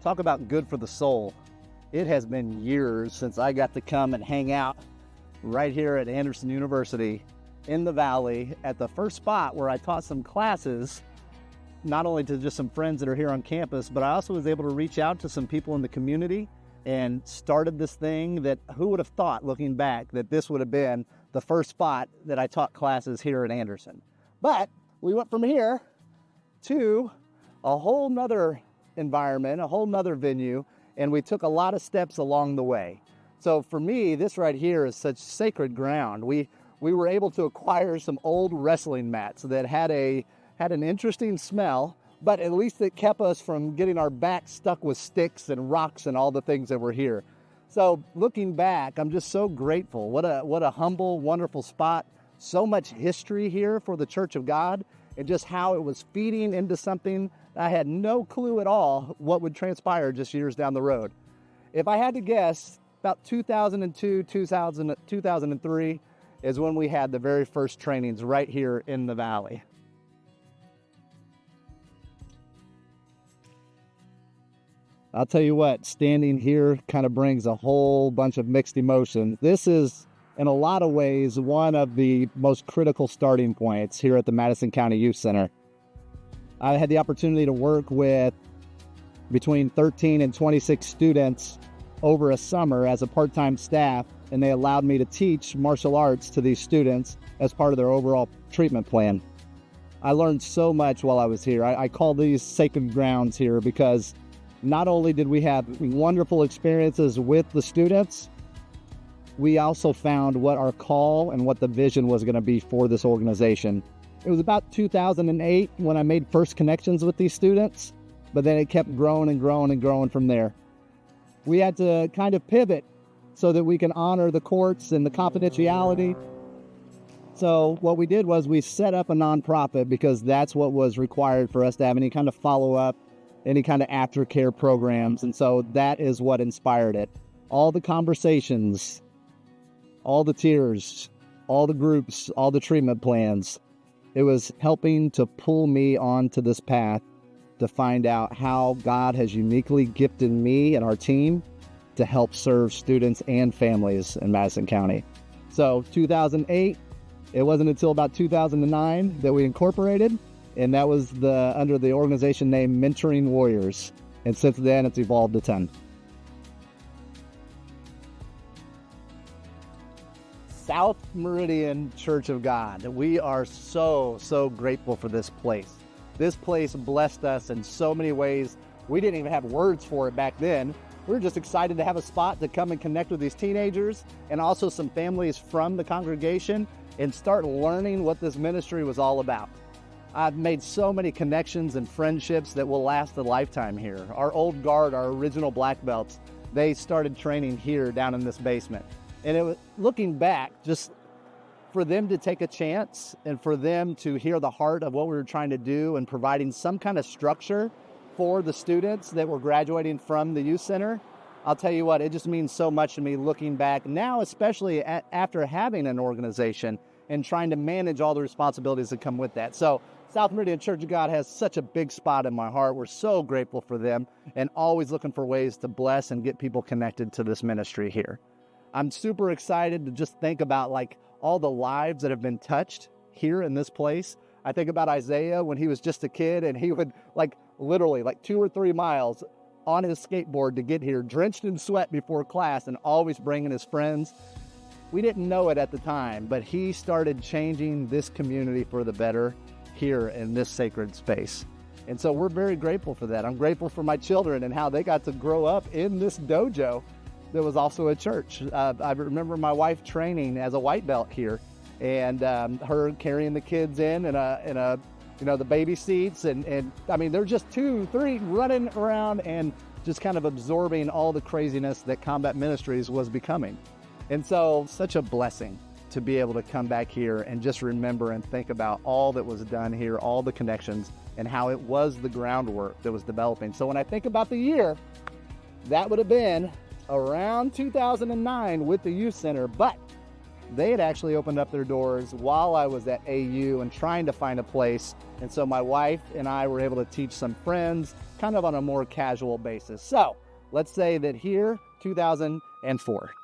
Talk about good for the soul. It has been years since I got to come and hang out right here at Anderson University in the Valley at the first spot where I taught some classes, not only to just some friends that are here on campus, but I also was able to reach out to some people in the community and started this thing that who would have thought, looking back, that this would have been the first spot that I taught classes here at Anderson. But we went from here to a whole nother environment, a whole nother venue, and we took a lot of steps along the way. So for me, this right here is such sacred ground. We were able to acquire some old wrestling mats that had an interesting smell, but at least it kept us from getting our backs stuck with sticks and rocks and all the things that were here. So looking back, I'm just so grateful. What a humble, wonderful spot. So much history here for the Church of God, and just how it was feeding into something I had no clue at all what would transpire just years down the road. If I had to guess, about 2002, 2003 is when we had the very first trainings right here in the Valley. I'll tell you what, standing here kind of brings a whole bunch of mixed emotions. This is, in a lot of ways, one of the most critical starting points here at the Madison County Youth Center. I had the opportunity to work with between 13 and 26 students over a summer as a part-time staff, and they allowed me to teach martial arts to these students as part of their overall treatment plan. I learned so much while I was here. I call these sacred grounds here because not only did we have wonderful experiences with the students, we also found what our call and what the vision was going to be for this organization. It was about 2008 when I made first connections with these students, but then it kept growing and growing and growing from there. We had to kind of pivot so that we can honor the courts and the confidentiality. So what we did was we set up a nonprofit because that's what was required for us to have any kind of follow-up, any kind of aftercare programs. And so that is what inspired it. All the conversations, all the tears, all the groups, all the treatment plans. It was helping to pull me onto this path to find out how God has uniquely gifted me and our team to help serve students and families in Madison County. So 2008, it wasn't until about 2009 that we incorporated, and that was under the organization name Mentoring Warriors. And since then, it's evolved a ton. South Meridian Church of God. We are so grateful for this place. This place blessed us in so many ways. We didn't even have words for it back then. We were just excited to have a spot to come and connect with these teenagers and also some families from the congregation and start learning what this ministry was all about. I've made so many connections and friendships that will last a lifetime here. Our old guard, our original black belts, they started training here down in this basement. And it was, looking back, just for them to take a chance and for them to hear the heart of what we were trying to do and providing some kind of structure for the students that were graduating from the youth center, I'll tell you what, it just means so much to me looking back now, especially after having an organization and trying to manage all the responsibilities that come with that. So South Meridian Church of God has such a big spot in my heart. We're so grateful for them and always looking for ways to bless and get people connected to this ministry here. I'm super excited to just think about like all the lives that have been touched here in this place. I think about Isaiah when he was just a kid and he would literally 2 or 3 miles on his skateboard to get here, drenched in sweat before class and always bringing his friends. We didn't know it at the time, but he started changing this community for the better here in this sacred space. And so we're very grateful for that. I'm grateful for my children and how they got to grow up in this dojo that was also a church. I remember my wife training as a white belt here, and her carrying the kids in the baby seats, and I mean they're just 2, 3 running around and just kind of absorbing all the craziness that Combat Ministries was becoming. And so such a blessing to be able to come back here and just remember and think about all that was done here, all the connections, and how it was the groundwork that was developing. So when I think about the year, that would have been around 2009 with the youth center, but they had actually opened up their doors while I was at AU and trying to find a place. And so my wife and I were able to teach some friends kind of on a more casual basis. So let's say that here, 2004.